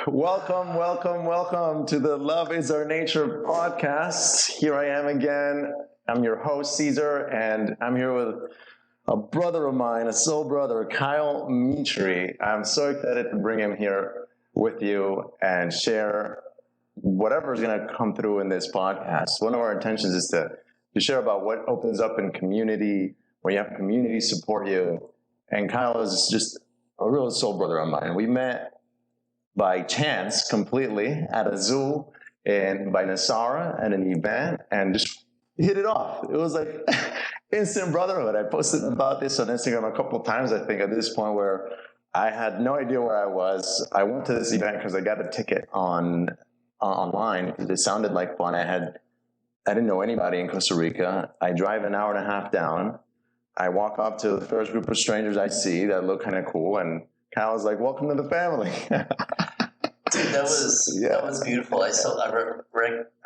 Welcome to the Love is Our Nature podcast. Here I am again. I'm your host, Caesar, and I'm here with a brother of mine, a soul brother, Kyle Mitri. I'm so excited to bring him here with you and share whatever is going to come through in this podcast. One of our intentions is to share about what opens up in community, where you have community support you. And Kyle is just a real soul brother of mine. We met by chance completely at a zoo by Nasara at an event and just hit it off. It was like instant brotherhood. I posted about this on Instagram a couple of times, I think, at this point, where I had no idea where I was. I went to this event because I got a ticket online because it sounded like fun. I didn't know anybody in Costa Rica. I drive an hour and a half down. I walk up to the first group of strangers I see that look kind of cool, and Kyle was like, "Welcome to the family." Dude, that was beautiful. I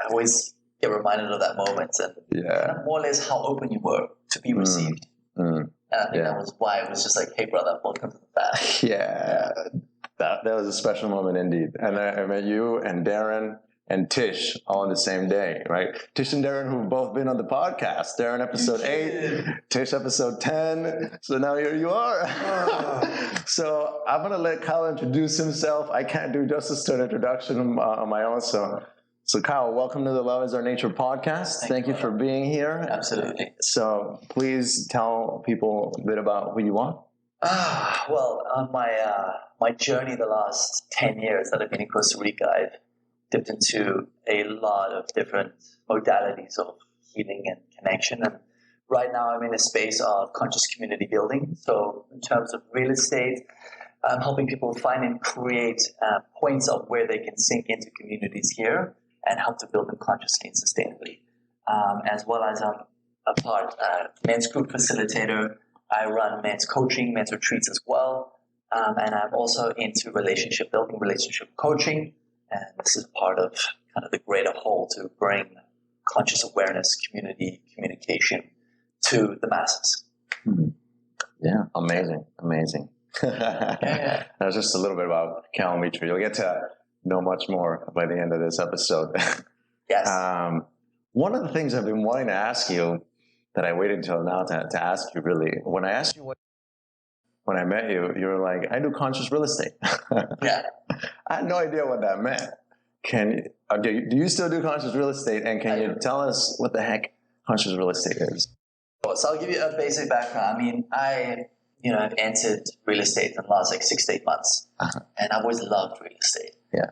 always get reminded of that moment, and more or less how open you were to be received. And I think that was why it was just like, "Hey, brother, welcome to the family." Yeah, that was a special moment indeed. And I met you and Darren and Tish all on the same day, right? Tish and Darren, who've both been on the podcast. Darren episode 8, Tish episode 10. So now here you are. So I'm going to let Kyle introduce himself. I can't do justice to an introduction on my own. So Kyle, welcome to the Love is Our Nature podcast. Thank you for being here. Absolutely. So please tell people a bit about who you are. Well, on my journey the last 10 years that I've been in Costa Rica, I've dipped into a lot of different modalities of healing and connection. And right now I'm in a space of conscious community building. So in terms of real estate, I'm helping people find and create points of where they can sink into communities here and help to build them consciously and sustainably. As well as I'm a men's group facilitator. I run men's coaching, men's retreats as well. And I'm also into relationship building, relationship coaching. And this is part of kind of the greater whole to bring conscious awareness, community, communication to the masses. Mm-hmm. Yeah, amazing. That was just a little bit about Kyomitri. You'll get to know much more by the end of this episode. Yes. One of the things I've been wanting to ask you that I waited until now to ask you, really, when I asked you when I met you, you were like, "I do conscious real estate." Yeah. I had no idea what that meant. Do you still do conscious real estate? And can you tell us what the heck conscious real estate is? So I'll give you a basic background. I mean, I've entered real estate in the last 6 to 8 months. And I've always loved real estate. Yeah.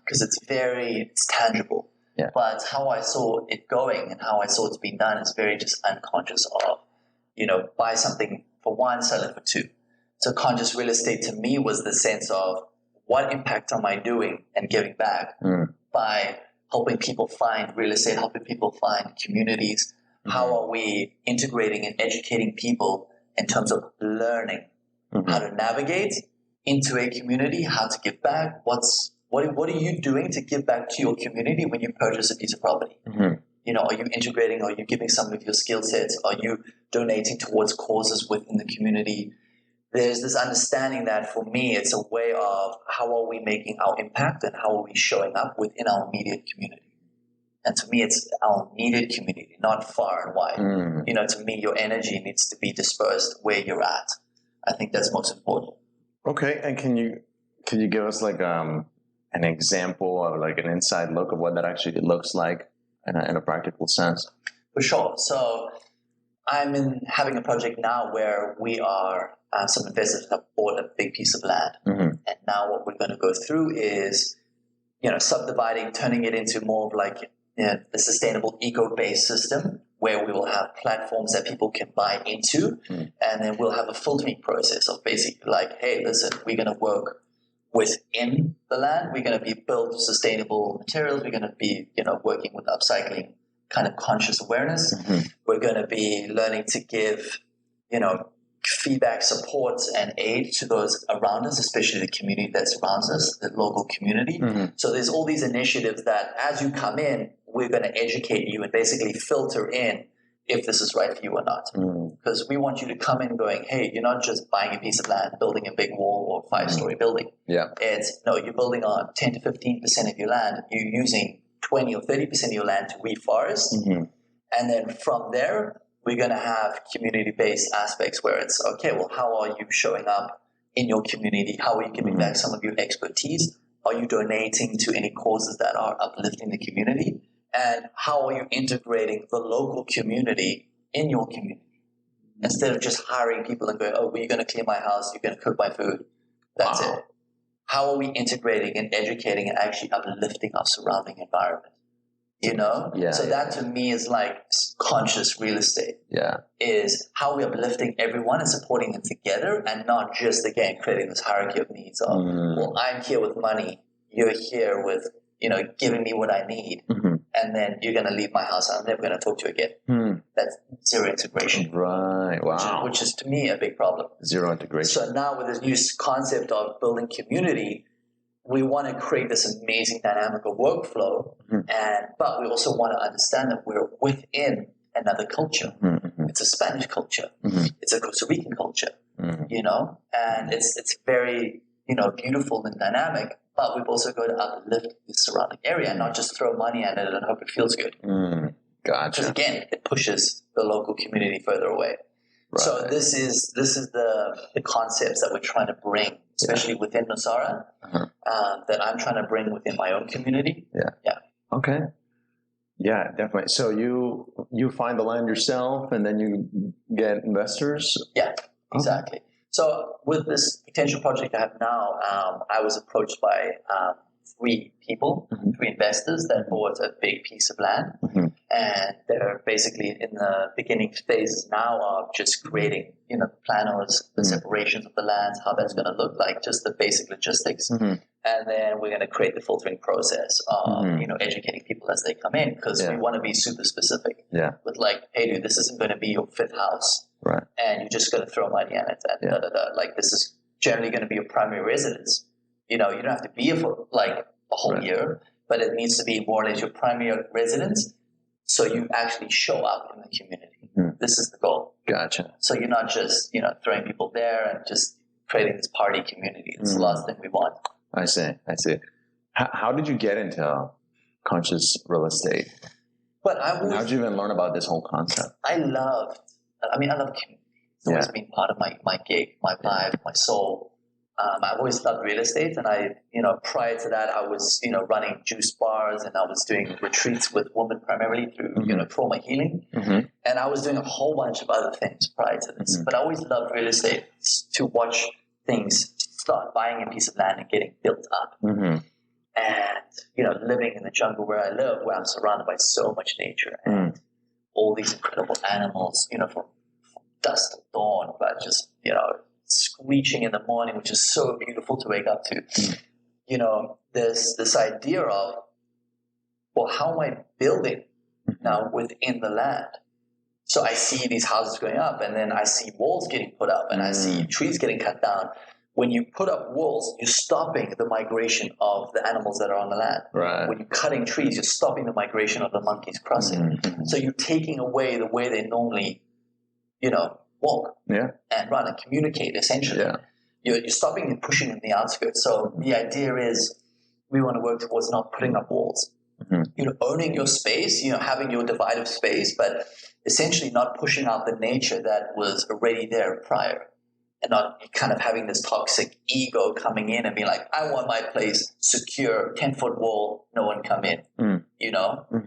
Because it's tangible. Yeah. But how I saw it going and how I saw it being done is very just unconscious of, buy something for one, sell it for two. So conscious real estate to me was the sense of what impact am I doing and giving back by helping people find real estate, helping people find communities. How are we integrating and educating people in terms of learning how to navigate into a community, how to give back? What are you doing to give back to your community when you purchase a piece of property? Are you integrating? Are you giving some of your skill sets? Are you donating towards causes within the community? There's this understanding that for me, it's a way of how are we making our impact and how are we showing up within our immediate community. And to me, it's our immediate community, not far and wide. To me, your energy needs to be dispersed where you're at. I think that's most important. Okay. And can you give us like an example or like an inside look of what that actually looks like in a practical sense? For sure. So I'm having a project now where we are some investors have bought a big piece of land. And now what we're going to go through is, subdividing, turning it into more of like a sustainable eco-based system where we will have platforms that people can buy into. And then we'll have a filtering process of basically like, hey, listen, we're going to work within the land. We're going to be built sustainable materials. We're going to be, working with upcycling kind of conscious awareness. We're going to be learning to give, feedback, support, and aid to those around us, especially the community that surrounds us, the local community. So there's all these initiatives that as you come in, we're going to educate you and basically filter in if this is right for you or not. Because we want you to come in going, hey, you're not just buying a piece of land, building a big wall or 5-story building. Yeah. It's, no, you're building on 10 to 15% of your land. You're using 20 or 30% of your land to reforest. And then from there, we're going to have community-based aspects where it's, okay, well, how are you showing up in your community? How are you giving back some of your expertise? Are you donating to any causes that are uplifting the community? And how are you integrating the local community in your community? Instead of just hiring people and going, oh, well, you're going to clean my house, you're going to cook my food. That's it. How are we integrating and educating and actually uplifting our surrounding environment? You know? So that to me is like conscious real estate. Is how we're uplifting everyone and supporting them together and not just, again, creating this hierarchy of needs of, well, I'm here with money, you're here with, giving me what I need. And then you're going to leave my house and I'm never going to talk to you again. That's zero integration. Right. Wow. Which is to me a big problem. Zero integration. So now with this new concept of building community, we want to create this amazing dynamic of workflow, but we also want to understand that we're within another culture. It's a Spanish culture. It's a Costa Rican culture, and it's very, beautiful and dynamic, but we've also got to uplift the surrounding area and not just throw money at it and hope it feels good. Gotcha. Because again, it pushes the local community further away. Right. So this is the concepts that we're trying to bring, especially within Nosara, that I'm trying to bring within my own community. Yeah. Okay. Yeah, definitely. So you find the land yourself, and then you get investors. Yeah, exactly. Okay. So with this potential project I have now, I was approached by 3 people, 3 investors that bought a big piece of land. And they're basically in the beginning phases now of just creating, planners, the separations of the lands, how that's going to look like, just the basic logistics. And then we're going to create the filtering process of, educating people as they come in, because we want to be super specific. With like, hey, dude, this isn't going to be your 5th house. Right. And you're just going to throw money at it. And Like, this is generally going to be your primary residence. You don't have to be here for like a whole year, but it needs to be more or less your primary residence. So you actually show up in the community. This is the goal. Gotcha. So you're not just, throwing people there and just creating this party community. It's the last thing we want. I see. How did you get into conscious real estate? How did you even learn about this whole concept? I love community. It's always been part of my gig, my vibe, my soul. I've always loved real estate, and prior to that, I was, running juice bars, and I was doing retreats with women primarily through, trauma healing, and I was doing a whole bunch of other things prior to this. But I always loved real estate to watch things start buying a piece of land and getting built up, and living in the jungle where I live, where I'm surrounded by so much nature and all these incredible animals, from dusk till dawn, but just screeching in the morning, which is so beautiful to wake up to. This idea of, well, how am I building now within the land? So I see these houses going up, and then I see walls getting put up, and I see trees getting cut down. When you put up walls, you're stopping the migration of the animals that are on the land. Right. When you're cutting trees, you're stopping the migration of the monkeys crossing. So you're taking away the way they normally, walk and run and communicate, essentially. You're stopping and pushing in the outskirts. So the idea is we want to work towards not putting up walls. Owning your space, having your divided space, but essentially not pushing out the nature that was already there prior. And not kind of having this toxic ego coming in and being like, I want my place secure, 10-foot wall, no one come in,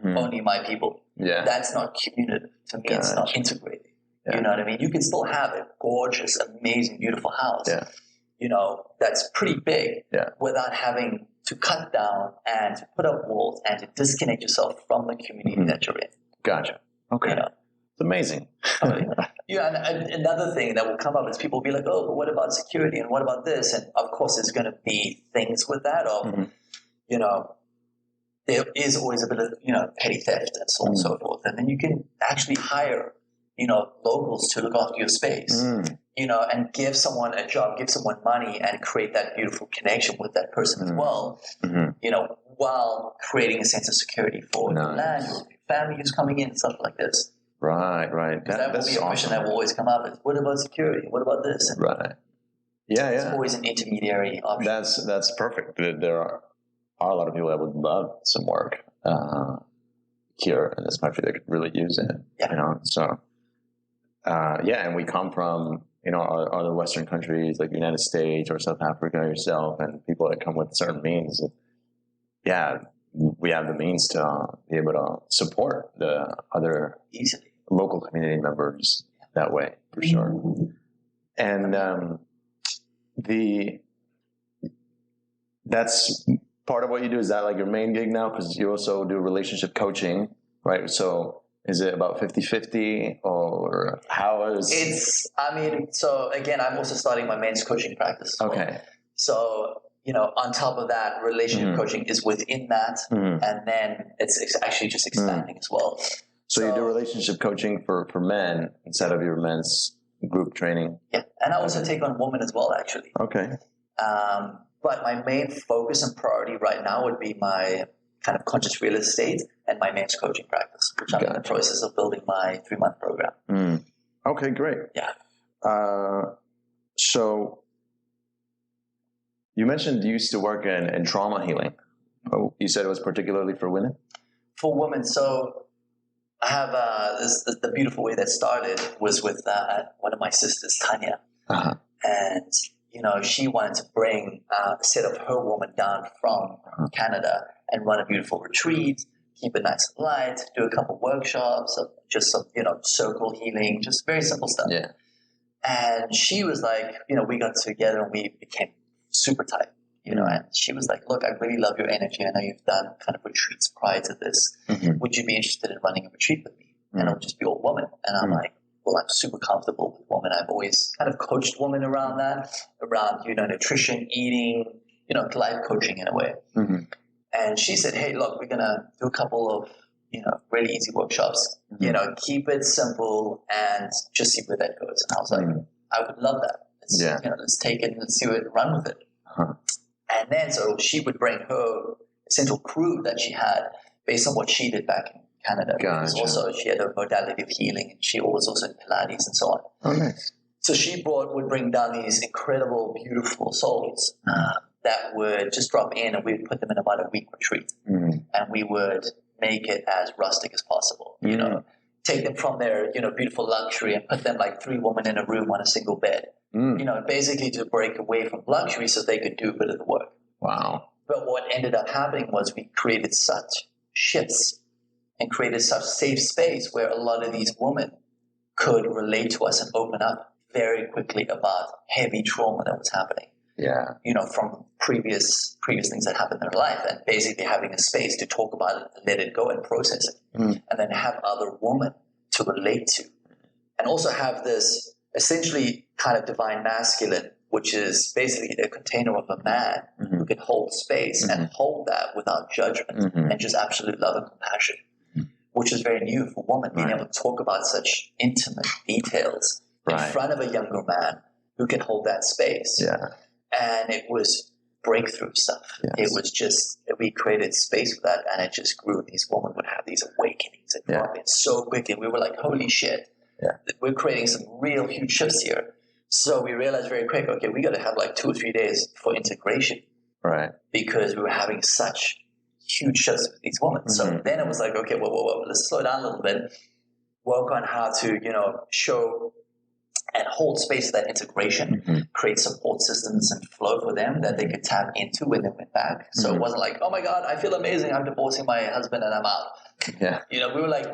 only my people. That's not community. To me, it's not integrated. You know what I mean? You can still have a gorgeous, amazing, beautiful house, that's pretty big without having to cut down and to put up walls and to disconnect yourself from the community that you're in. Gotcha. Okay. It's amazing. And another thing that will come up is people will be like, oh, but what about security? And what about this? And of course, there's going to be things with that of, there is always a bit of, petty theft and so on and so forth. And then you can actually hire, locals to look after your space, and give someone a job, give someone money and create that beautiful connection with that person as well, while creating a sense of security for the land or your family who's coming in and stuff like this. Right. Because that will That's be a question awesome. that will always come up. Is what about security? What about this? And Right. Yeah, it's yeah. always an intermediary option. That's perfect. There are a lot of people that would love some work here in this country that could really use it. Yeah. You know, so yeah, and we come from other Western countries like the United States or South Africa yourself, and people that come with certain means. Yeah, we have the means to be able to support the other Easily. local community members that way, for sure. And that's part of what you do. Is that like your main gig now? Because you also do relationship coaching, right? So is it about 50-50 or how is... So again, I'm also starting my men's coaching practice. Okay. So, on top of that, relationship coaching is within that. And then it's actually just expanding as well. So you do relationship coaching for men instead of your men's group training? Yeah. And I also take on women as well, actually. Okay. But my main focus and priority right now would be my kind of conscious real estate and my men's coaching practice, which I'm in the process of building my 3-month program. Okay, great. Yeah. So you mentioned you used to work in trauma healing. Oh, you said it was particularly for women? For women. So I have the beautiful way that started was with one of my sisters, Tanya. Uh-huh. And she wanted to bring a set of her woman down from Canada and run a beautiful retreat, keep it nice and light, do a couple workshops of just some, circle healing, just very simple stuff. Yeah. And she was like, we got together and we became super tight, and she was like, look, I really love your energy. I know you've done kind of retreats prior to this. Would you be interested in running a retreat with me? And it'll just be all women. And I'm like, well, I'm super comfortable with women. I've always kind of coached women around that, around, nutrition, eating, life coaching in a way. And she said, hey, look, we're going to do a couple of, really easy workshops, keep it simple and just see where that goes. And I was like, I would love that. Let's take it and let's see it, run with it. And then, so she would bring her essential crew that she had based on what she did back in Canada. Because also she had a modality of healing and she was also in Pilates and so on. Oh, nice. So she would bring down these incredible, beautiful souls that would just drop in, and we would put them in about a week retreat. And we would make it as rustic as possible, take them from their, beautiful luxury and put them like 3 women in a room on a single bed, basically to break away from luxury so they could do a bit of the work. Wow. But what ended up happening was we created such shifts and created such safe space where a lot of these women could relate to us and open up very quickly about heavy trauma that was happening. Yeah. From previous things that happened in their life, and basically having a space to talk about it, let it go and process it. And then have other women to relate to. And also have this essentially kind of divine masculine, which is basically a container of a man who can hold space and hold that without judgment and just absolute love and compassion, which is very new for women, being able to talk about such intimate details in front of a younger man who can hold that space. Yeah. And it was breakthrough stuff. Yes. It was just, we created space for that, and it just grew. These women would have these awakenings and drop in so quickly. We were like, holy shit, we're creating some real huge shifts here. So we realized very quick, okay, we got to have like 2 or 3 days for integration. Right. Because we were having such huge shifts with these women. So then it was like, okay, whoa, let's slow down a little bit, work on how to, show and hold space for that integration, create support systems and flow for them that they could tap into when they went back. So it wasn't like, oh my God, I feel amazing, I'm divorcing my husband and I'm out. Yeah. We were like,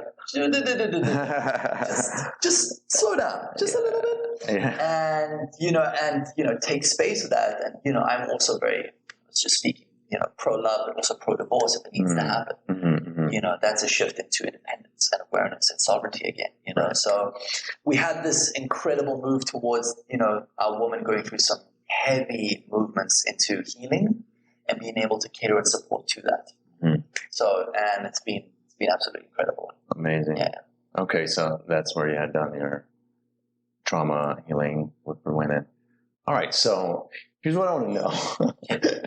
just slow down, just a little bit. Yeah. And, take space for that. And, I'm also very, let's just speak, pro-love, but also pro-divorce if it needs to happen. That's a shift into independence and awareness and sovereignty again, So we had this incredible move towards, our woman going through some heavy movements into healing and being able to cater and support to that. So, and it's been absolutely incredible. Amazing. Yeah. Okay, so that's where you had done your trauma healing for women. All right, so here's what I want to know.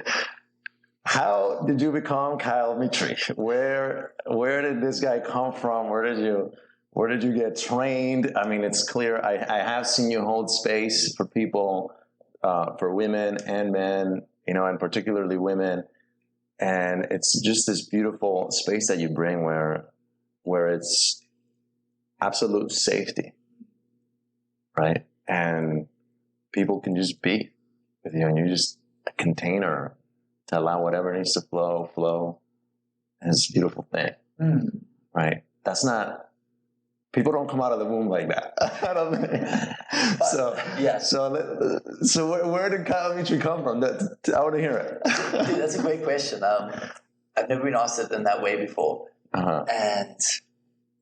How did you become Kyle Mitri? Where did this guy come from? Where did you Where did you get trained? I mean, it's clear. I have seen you hold space for people, for women and men, and particularly women. And it's just this beautiful space that you bring where it's absolute safety, right? And people can just be with you, and you're just a container to allow whatever needs to flow. And it's a beautiful thing, right? That's not, people don't come out of the womb like that. I don't think. So, yeah. So where did Kyomitri come from? I want to hear it. Dude, that's a great question. I've never been asked it in that way before. Uh-huh.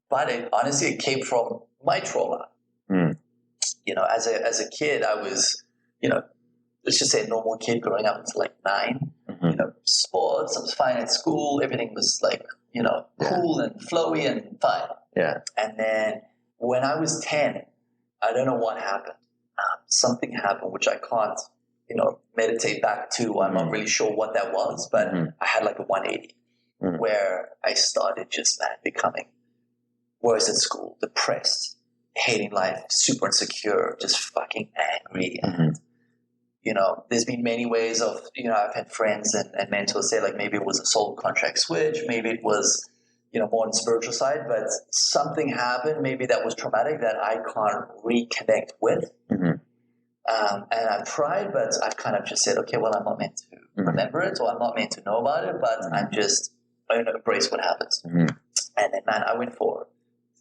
But it came from my trauma. As a kid, I was, let's just say a normal kid growing up until like 9. Sports, I was fine at school. Everything was like, cool and flowy and fine. Yeah. And then when I was 10, I don't know what happened. Something happened which I can't, meditate back to. I'm not really sure what that was, but I had like a 180 where I started just becoming worse at school, depressed, hating life, super insecure, just fucking angry. And, there's been many ways of, I've had friends and mentors say like maybe it was a soul contract switch, maybe it was, more on the spiritual side, but something happened maybe that was traumatic that I can't reconnect with. And I've tried, but I've kind of just said, okay, well, I'm not meant to remember it, or I'm not meant to know about it, but I'm going to embrace what happens. And then, man, I went for,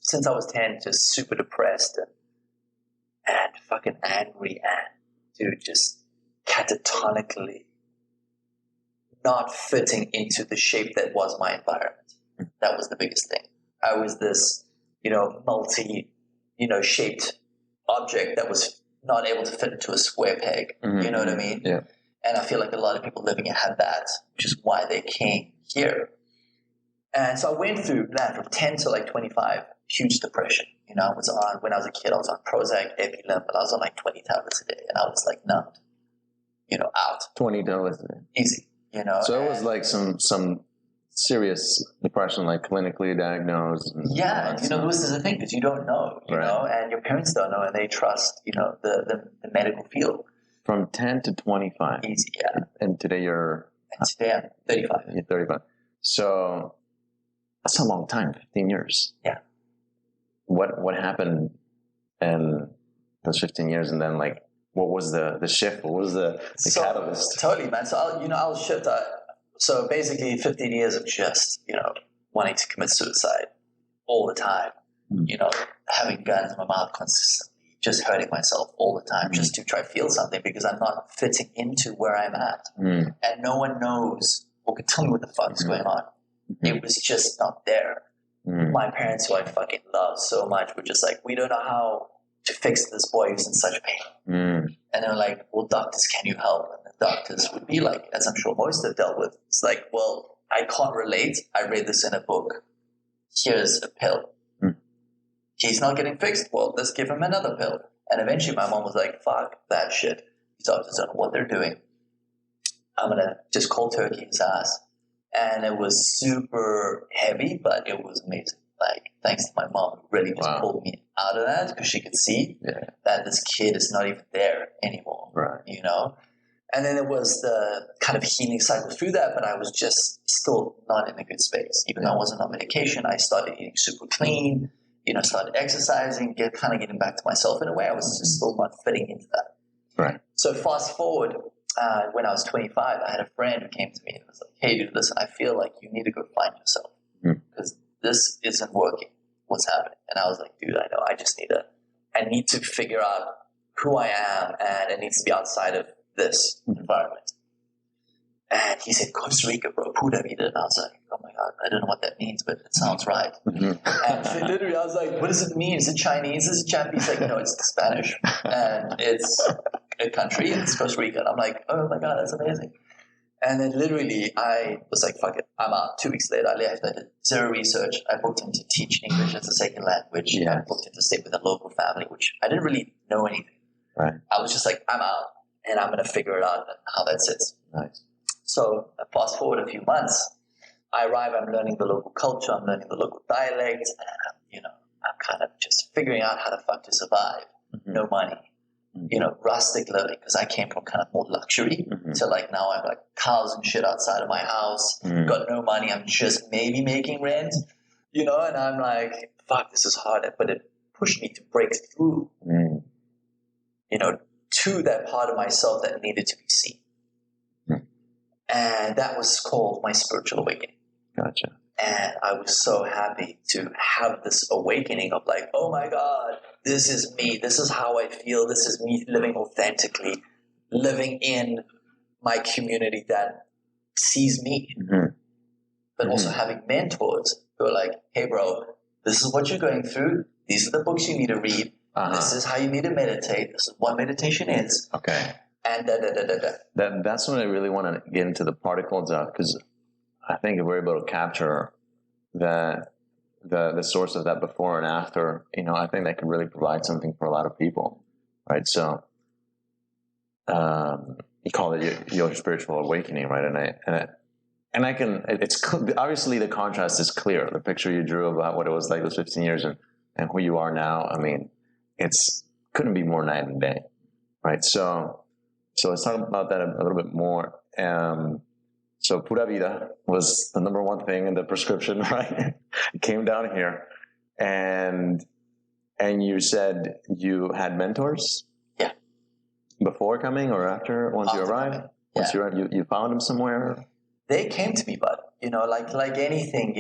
since I was 10, just super depressed and fucking angry and, dude, just catatonically not fitting into the shape that was my environment. That was the biggest thing. I was this, shaped object that was not able to fit into a square peg. You know what I mean? Yeah. And I feel like a lot of people living it had that, which is why they came here. And so I went through that from 10 to like 25, huge depression. When I was a kid, I was on Prozac, Epilim, and I was on like 20 tablets a day. And I was like numbed, out. 20 tablets a day. Easy, So it was like some serious depression, like clinically diagnosed. Yeah, this is the thing, because you don't know, and your parents don't know, and they trust, the medical field. From 10 to 25. Easy, yeah. And today I'm 35. You're 35. So that's a long time, 15 years. Yeah. What happened in those 15 years, and then like, what was the shift? What was the catalyst? Totally, man. So I'll shift. So basically 15 years of just, wanting to commit suicide all the time, having guns in my mouth consistently, just hurting myself all the time, just to try to feel something because I'm not fitting into where I'm at. And no one knows or can tell me what the fuck is going on. It was just not there. My parents, who I fucking love so much, were just like, we don't know how to fix this boy who's in such pain. And they're like, well, doctors, can you help? And the doctors would be like, as I'm sure most have dealt with, it's like, well, I can't relate. I read this in a book. Here's a pill. He's not getting fixed. Well, let's give him another pill. And eventually my mom was like, fuck that shit. These doctors don't know what they're doing. I'm going to just cold turkey his ass. And it was super heavy, but it was amazing. Like, thanks to my mom, who really just pulled me out of that, because she could see that this kid is not even there anymore. Right. And then it was the kind of healing cycle through that, but I was just still not in a good space. Even though I wasn't on medication, I started eating super clean, started exercising, kind of getting back to myself in a way. I was just still not fitting into that. Right. So fast forward, when I was 25, I had a friend who came to me and was like, hey, dude, listen, I feel like you need to go find yourself because this isn't working. What's happening? And I was like, dude, I know. I need to figure out who I am, and it needs to be outside of this environment. And he said, Costa Rica, bro, Pura, Vida. And I was like, oh my God, I don't know what that means, but it sounds right. And literally, I was like, what does it mean? Is it Chinese? Is it Japanese? He's like, no, it's Spanish. And it's a country, and it's Costa Rica. And I'm like, oh my God, that's amazing. And then literally, I was like, fuck it, I'm out. 2 weeks later, I left. I did zero research. I booked in to teach English as a second language. I booked in to stay with a local family, which I didn't really know anything. Right. I was just like, I'm out, and I'm going to figure it out how that sits. Nice. So fast forward a few months, I arrive, I'm learning the local culture, I'm learning the local dialect, and I'm kind of just figuring out how the fuck to survive. No money, rustic living, because I came from kind of more luxury to like now I have like cows and shit outside of my house. Got no money. I'm just maybe making rent, and I'm like, fuck, this is hard. But it pushed me to break through, to that part of myself that needed to be seen. And that was called my spiritual awakening. Gotcha. And I was so happy to have this awakening of like, oh my God, this is me. This is how I feel. This is me living authentically, living in my community that sees me. But also having mentors who are like, hey, bro, this is what you're going through. These are the books you need to read. This is how you need to meditate. This is what meditation is. Okay. And That's when I really want to get into the particles of, because I think if we're able to capture the source of that before and after, I think that could really provide something for a lot of people, right? So, you call it your spiritual awakening, right? And I can. It's obviously the contrast is clear. The picture you drew about what it was like those 15 years and who you are now. I mean, couldn't be more night and day, right? So let's talk about that a little bit more. So Pura Vida was the number one thing in the prescription, right? It came down here, and you said you had mentors? Yeah. Before coming or after? Once you arrived? Coming. Once you arrived, you found them somewhere? They came to me, but, like anything,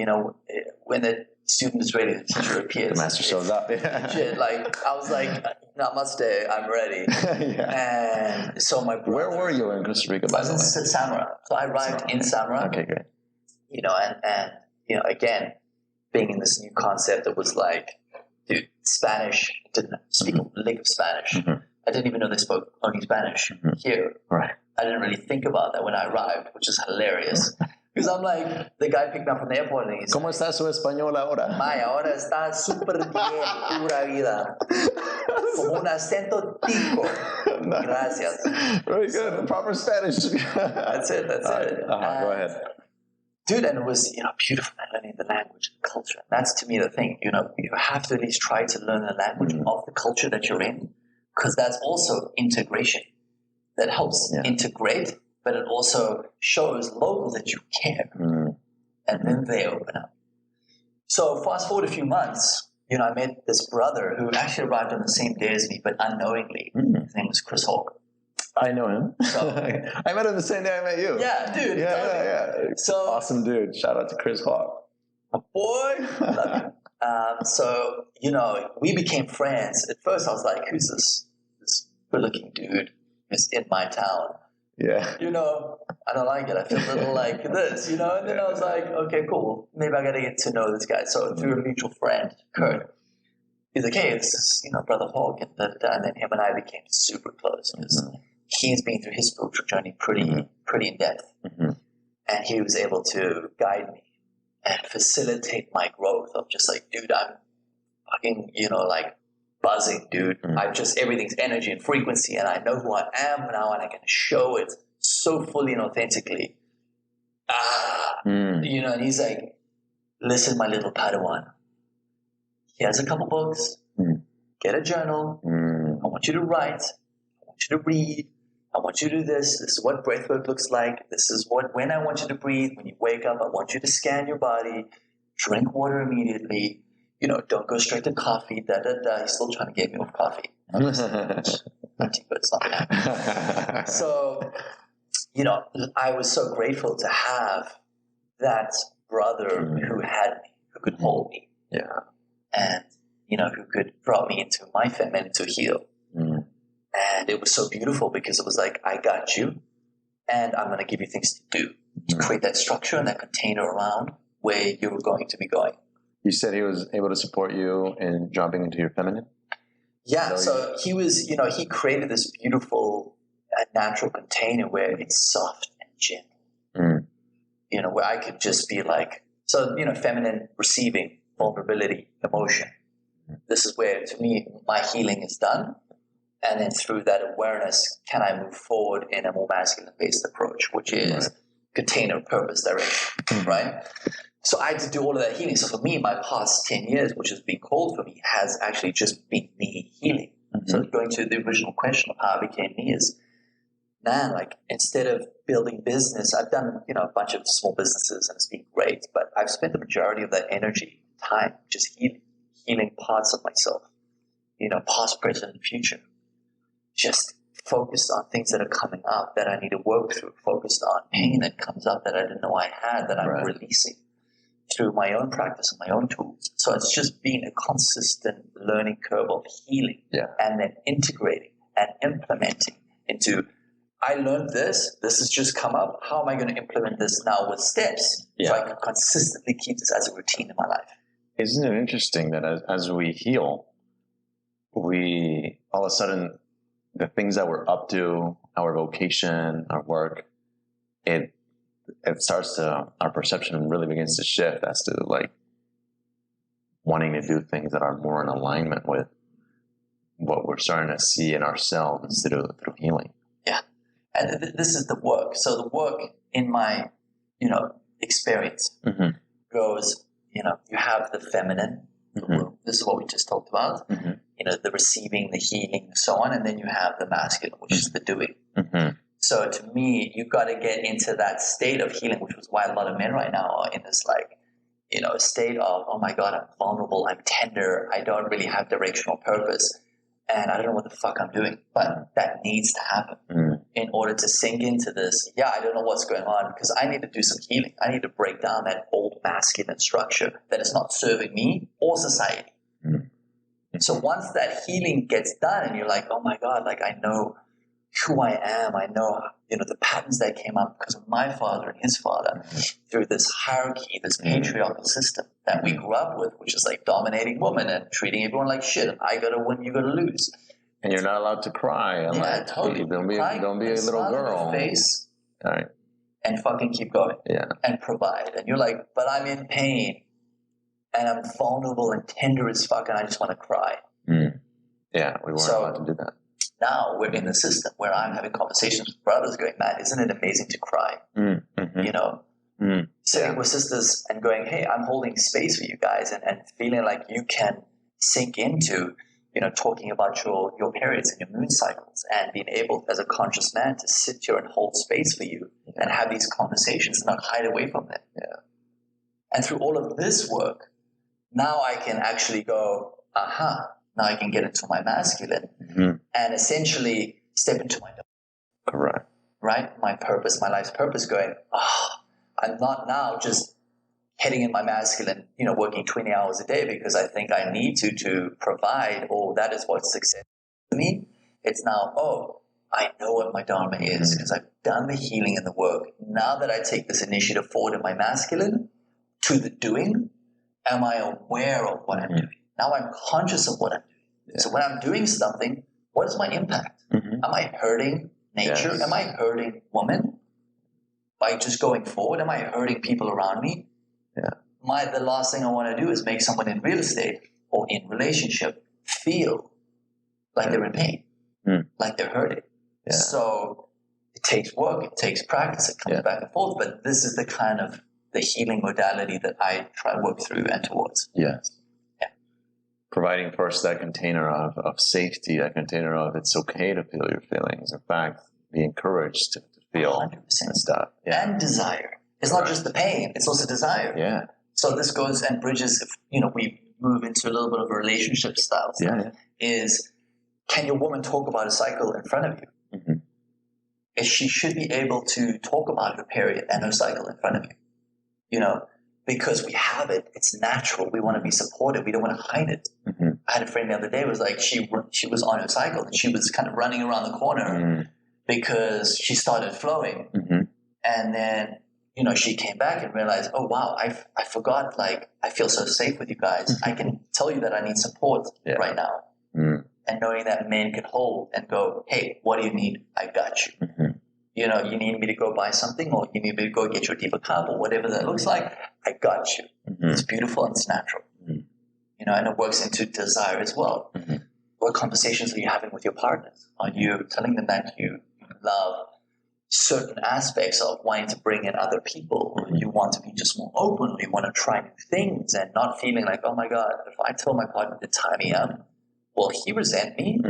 when the student is ready, the teacher appears. The master shows up. Shit, I was like, namaste, I'm ready. Yeah. And so my brother... Where were you in Costa Rica, by the way? I was in Samara. So I arrived in Samara. Okay, great. And again, being in this new concept, it was like, dude, Spanish, didn't speak a lick of Spanish. I didn't even know they spoke only Spanish here. Right. I didn't really think about that when I arrived, which is hilarious. Because I'm like, the guy picked me up from the airport and he's ¿Cómo está su español ahora? Maya, ahora está súper bien, pura vida. Como un acento tico. Nice. Gracias. Very good. Proper Spanish. That's it. Go ahead. Dude, and it was, beautiful learning the language and culture. That's to me the thing, you have to at least try to learn the language of the culture that you're in, because that's also integration. That helps integrate, but it also shows locals that you care. And then they open up. So fast forward a few months, I met this brother who actually arrived on the same day as me, but unknowingly. His name was Chris Hawk. I know him. So, I met him the same day I met you. Yeah, dude. Yeah. So awesome dude. Shout out to Chris Hawk. Boy, love him. So, we became friends. At first I was like, who's this good-looking dude who's in my town? Yeah. I don't like it. I feel a little like this, and then I was like, okay, cool. Maybe I got to get to know this guy. So through a mutual friend, Kurt, he's like, hey, this is, Brother Hawk. And then him and I became super close because he's been through his spiritual journey pretty in depth. And he was able to guide me and facilitate my growth of just like, dude, I'm fucking, buzzing, dude. Everything's energy and frequency, and I know who I am now, and I can show it so fully and authentically. And he's like, listen, my little Padawan, here's a couple books, get a journal, I want you to write, I want you to read, I want you to do this is what breathwork looks like, this is when I want you to breathe, when you wake up, I want you to scan your body, drink water immediately, don't go straight to coffee, He's still trying to get me off coffee. But it's not happening. So, I was so grateful to have that brother who had me, who could hold me. Yeah. And, who could draw me into my feminine to heal. And it was so beautiful because it was like, I got you, and I'm going to give you things to do. To create that structure and that container around where you were going to be going. You said he was able to support you in dropping into your feminine? Yeah, so he was, he created this beautiful natural container where it's soft and gentle. Where I could just be like, feminine receiving, vulnerability, emotion. This is where, to me, my healing is done. And then through that awareness, can I move forward in a more masculine-based approach, which is container, purpose, direction, right? So I had to do all of that healing. So for me, my past 10 years, which has been called for me, has actually just been me healing. So going to the original question of how I became me is, man, like instead of building business, I've done, a bunch of small businesses and it's been great, but I've spent the majority of that energy, time, just healing parts of myself, past, present, and future. Just focused on things that are coming up that I need to work through, focused on pain that comes up that I didn't know I had, that I'm releasing through my own practice and my own tools. So it's just been a consistent learning curve of healing and then integrating and implementing into, I learned this has just come up. How am I going to implement this now with steps so I can consistently keep this as a routine in my life? Isn't it interesting that as we heal, we all of a sudden, the things that we're up to, our vocation, our work, it starts to, our perception really begins to shift as to like wanting to do things that are more in alignment with what we're starting to see in ourselves instead of through healing. Yeah. And this is the work. So the work in my, experience goes, you have the feminine, this is what we just talked about, the receiving, the healing, and so on. And then you have the masculine, which is the doing. So to me, you've got to get into that state of healing, which is why a lot of men right now are in this state of, oh my God, I'm vulnerable, I'm tender, I don't really have directional purpose, and I don't know what the fuck I'm doing. But that needs to happen in order to sink into this. Yeah, I don't know what's going on because I need to do some healing. I need to break down that old masculine structure that is not serving me or society. So once that healing gets done and you're like, oh my God, like I know who I am. I know, the patterns that came up because of my father and his father through this hierarchy, this patriarchal system that we grew up with, which is like dominating women and treating everyone like shit. I got to win, you got to lose. And you're not allowed to cry. And Totally. Don't be a little girl. Face all right. And fucking keep going. Yeah. And provide. And you're like, but I'm in pain and I'm vulnerable and tender as fuck and I just want to cry. Yeah, we weren't allowed to do that. Now we're in the system where I'm having conversations with brothers going, man, isn't it amazing to cry? Sitting with sisters and going, hey, I'm holding space for you guys and feeling like you can sink into, talking about your periods and your moon cycles and being able as a conscious man to sit here and hold space for you and have these conversations and not hide away from them. Yeah. And through all of this work, now I can actually go, now I can get into my masculine and essentially step into my correct. Right? My purpose, my life's purpose going, I'm not now just heading in my masculine, working 20 hours a day because I think I need to provide, or that is what success is to me. It's now, I know what my dharma is because I've done the healing and the work. Now that I take this initiative forward in my masculine to the doing, am I aware of what I'm doing? Now I'm conscious of what I'm doing. Yeah. So when I'm doing something, what is my impact? Am I hurting nature? Yes. Am I hurting women by just going forward? Am I hurting people around me? Yeah. The last thing I want to do is make someone in real estate or in relationship feel like they're in pain, like they're hurting. Yeah. So it takes work, it takes practice, it comes back and forth, but this is the kind of the healing modality that I try to work through and towards. Yes. Providing first that container of safety, that container of it's okay to feel your feelings. In fact, be encouraged to feel 100%. And stuff. Yeah. And desire. It's not just the pain, it's also desire. Yeah. So this goes and bridges, if we move into a little bit of a relationship style. Is can your woman talk about a cycle in front of you? She should be able to talk about her period and her cycle in front of you. Because we have it, it's natural. We want to be supported. We don't want to hide it. I had a friend the other day was like, she was on her cycle and she was kind of running around the corner because she started flowing. And then, she came back and realized, oh, wow, I forgot, I feel so safe with you guys. I can tell you that I need support right now. And knowing that men can hold and go, hey, what do you need? I got you. You need me to go buy something or you need me to go get your diva cup or whatever that looks like. I got you. It's beautiful and it's natural. And it works into desire as well. What conversations are you having with your partners? Are you telling them that you love certain aspects of wanting to bring in other people. You want to be just more open. You want to try new things and not feeling like, oh my God, if I tell my partner to tie me up, will he resent me?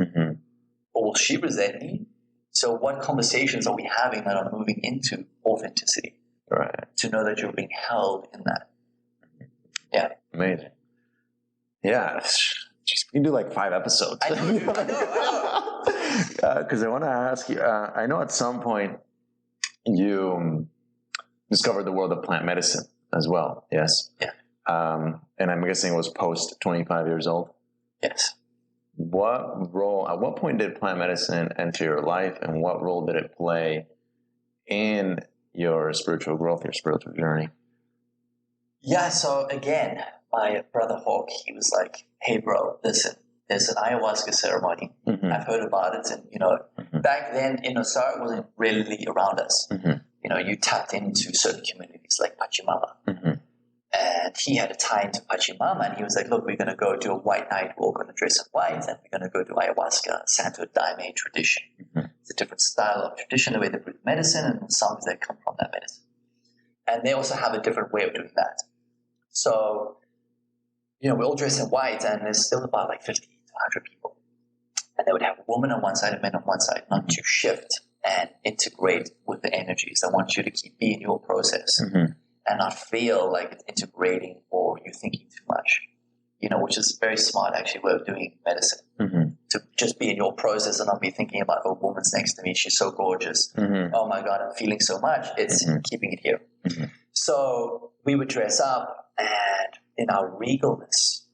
Or will she resent me? So what conversations are we having that are moving into authenticity? Right. To know that you're being held in that. Yeah. Amazing. Yeah. Jeez, we can do like 5 episodes. I know. Because I want to ask you, I know at some point you discovered the world of plant medicine as well. Yes. Yeah. And I'm guessing it was post 25 years old. Yes. At what point did plant medicine enter your life, and what role did it play in your spiritual growth, your spiritual journey? Yeah, so again, my brother Hawk, he was like, hey bro, listen, there's an ayahuasca ceremony. I've heard about it. And, back then, Sarah wasn't really around us. You tapped into certain communities like Pachamama. And he had a tie into Pachamama, and he was like, look, we're going to go do a white night. We're all going to dress in white, and we're going to go do ayahuasca, Santo Daime tradition. It's a different style of tradition, the way they brew medicine, and the songs that come from that medicine. And they also have a different way of doing that. So, we all dress in white, and there's still about like 50 to 100 people. And they would have women on one side and men on one side, not to shift and integrate with the energies. I want you to keep being your process. And not feel like it's integrating or you're thinking too much, which is a very smart, actually, way of doing medicine. To just be in your process and not be thinking about, oh, woman's next to me, she's so gorgeous. Oh my God, I'm feeling so much. It's keeping it here. So we would dress up, and in our regalness,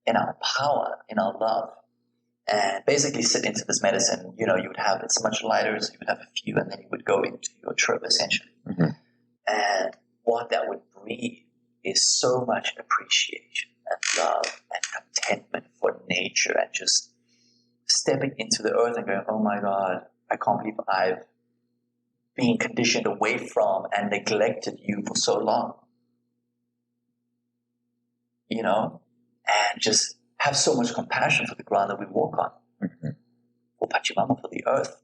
in our power, in our love, and basically sit into this medicine. You would have, it's much lighter, so you would have a few, and then you would go into your trip, essentially. And what that would breed is so much appreciation and love and contentment for nature, and just stepping into the earth and going, oh my God, I can't believe I've been conditioned away from and neglected you for so long. And just have so much compassion for the ground that we walk on, for Pachamama, for the earth.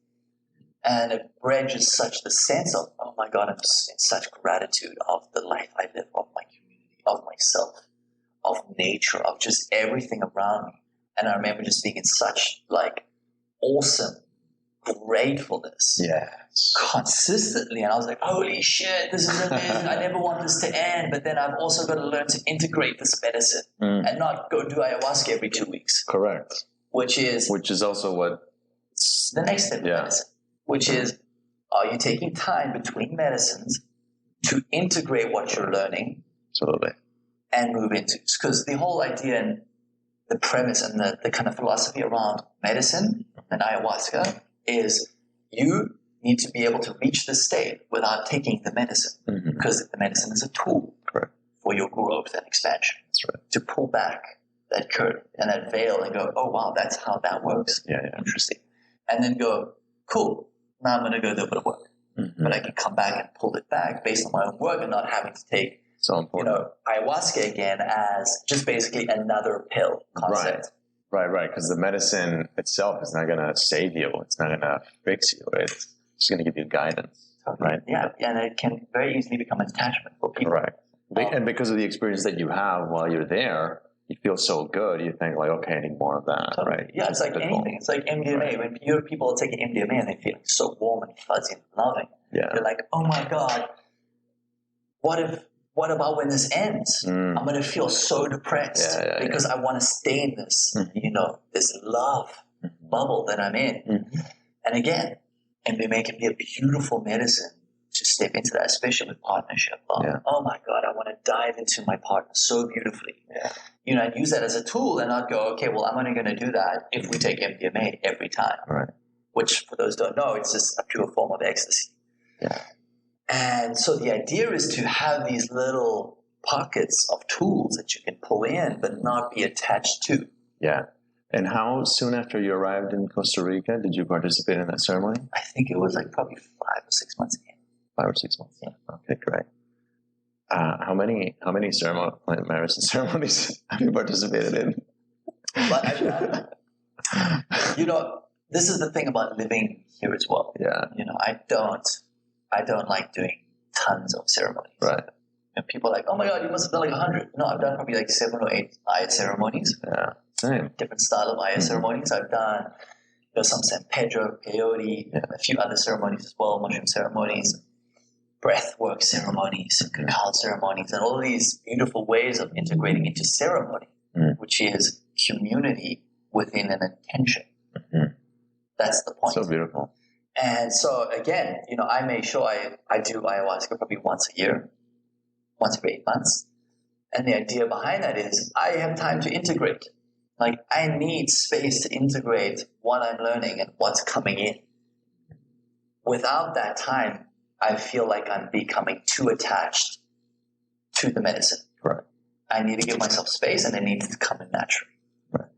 And it bred just such the sense of, oh my God, I'm just in such gratitude of the life I live, of my community, of myself, of nature, of just everything around me. And I remember just being in such like awesome gratefulness. Yes. Consistently. And I was like, holy shit, this is amazing. I never want this to end. But then I've also got to learn to integrate this medicine and not go do ayahuasca every 2 weeks. Correct. Which is also what the next step of medicine. Which is, are you taking time between medicines to integrate what you're learning? Absolutely. And move into, because the whole idea and the premise and the kind of philosophy around medicine and ayahuasca is you need to be able to reach the state without taking the medicine, because the medicine is a tool for your growth and expansion. That's right. To pull back that curtain and that veil and go, oh wow, that's how that works. Interesting. And then go, cool. Now I'm going to go do a bit of work. But I can come back and pull it back based on my own work and not having to take, ayahuasca again as just basically another pill concept. Right. Because the medicine itself is not going to save you. It's not going to fix you. It's just going to give you guidance. Right. Yeah. And it can very easily become an attachment for people. Right. And because of the experience that you have while you're there, you feel so good, you think like, okay, I need more of that, right? Yeah, it's like anything. It's like MDMA. Right. When you hear people taking MDMA and they feel so warm and fuzzy and loving, they're like, oh my God, what about when this ends? I'm going to feel so depressed because I want to stay in this, this love bubble that I'm in. And again, MDMA can be a beautiful medicine to step into that, especially with partnership. Oh my God, I want to dive into my partner so beautifully. I'd use that as a tool, and I'd go, okay, well, I'm only going to do that if we take MDMA every time. Right. Which, for those who don't know, it's just a pure form of ecstasy. And so the idea is to have these little pockets of tools that you can pull in, but not be attached to. Yeah. And how soon after you arrived in Costa Rica did you participate in that ceremony? I think it was like probably 5 or 6 months in. 5 or 6 months. Okay, great. How many plant medicine ceremonies have you participated in? But this is the thing about living here as well. Yeah. I don't like doing tons of ceremonies. Right. And people are like, oh my God, you must have done like 100. No, I've done probably like 7 or 8 Aya ceremonies. Yeah. Same. Different style of Aya ceremonies. I've done some San Pedro, peyote, a few other ceremonies as well, mushroom ceremonies, breathwork ceremonies, cacao ceremonies, and all of these beautiful ways of integrating into ceremony, which is community within an intention. That's the point. So beautiful. And so again, I make sure I do ayahuasca probably once a year, once every 8 months. And the idea behind that is I have time to integrate. Like I need space to integrate what I'm learning and what's coming in. Without that time, I feel like I'm becoming too attached to the medicine. Right. I need to give myself space and it needs to come in naturally. Right.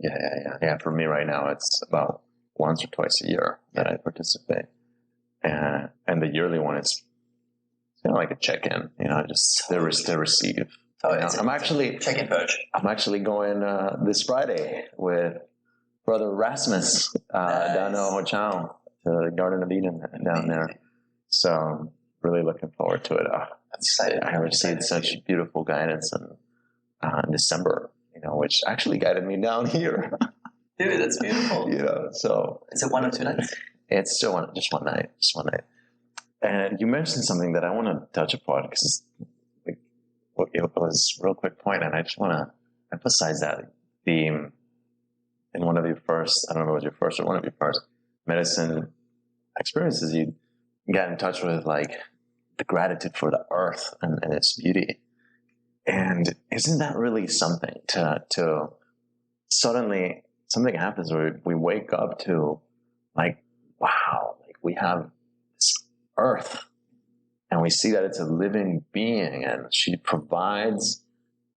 Yeah. For me right now, it's about once or twice a year that I participate. And the yearly one is kind of like a check-in, just to receive. I'm actually check-in purge. I'm actually going this Friday with Brother Rasmus down in Ho Chao to the Garden of Eden down there. So I'm really looking forward to it. I'm excited. I received such beautiful guidance in December, which actually guided me down here. Dude, that's beautiful. So is it 1 or 2 nights? It's still just one night. And you mentioned something that I want to touch upon because it was a real quick point, and I just want to emphasize that theme in one of your first, I don't know if it was your first or one of your first medicine experiences. You got in touch with like the gratitude for the earth and its beauty. And isn't that really something to suddenly something happens where we wake up to like, wow, like we have this earth and we see that it's a living being and she provides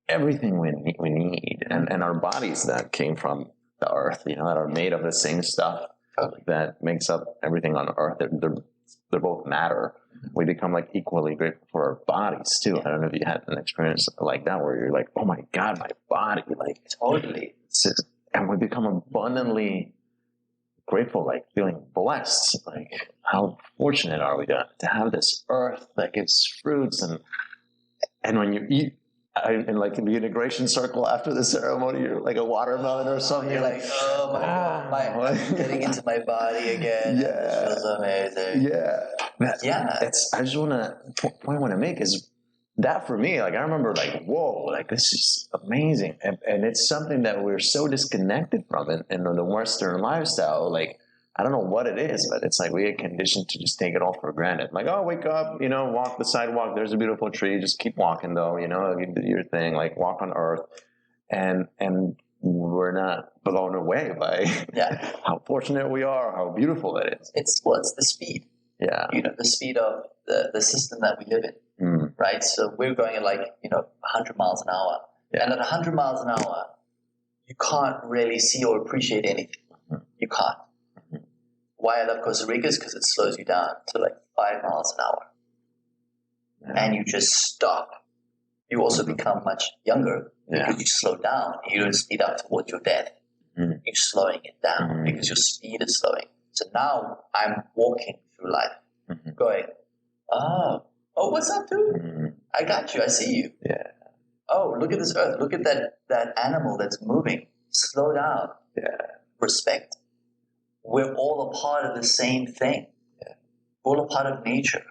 everything we need. And our bodies that came from the earth, that are made of the same stuff that makes up everything on earth. They're both matter. We become like equally grateful for our bodies too. I don't know if you had an experience like that where you're like, oh my God, my body, like totally. And we become abundantly grateful, like feeling blessed. Like how fortunate are we to have this earth that gives fruits and when you eat in like in the integration circle after the ceremony, you're like a watermelon or something. You're like, oh my God, I'm getting into my body again. Yeah, this feels amazing. Yeah. I just point I want to make is that for me, like I remember like, whoa, like this is amazing. And it's something that we're so disconnected from in the Western lifestyle. Like, I don't know what it is, but it's like we get conditioned to just take it all for granted. Like, oh, wake up, walk the sidewalk. There's a beautiful tree. Just keep walking though, you do your thing, like walk on earth. And we're not blown away by how fortunate we are, how beautiful it is. It's the speed. Yeah. The speed of the system that we live in, right? So we're going at like, 100 miles an hour. Yeah. And at 100 miles an hour, you can't really see or appreciate anything. You can't. Why I love Costa Rica is because it slows you down to like 5 miles an hour. Yeah. And you just stop. You also become much younger because you slow down. You don't speed up towards your death. You're slowing it down because your speed is slowing. So now I'm walking through life going, oh, what's up, dude? I got you. I see you. Yeah. Oh, look at this earth. Look at that animal that's moving. Slow down. Yeah. Respect. We're all a part of the same thing. Yeah. We're all a part of nature.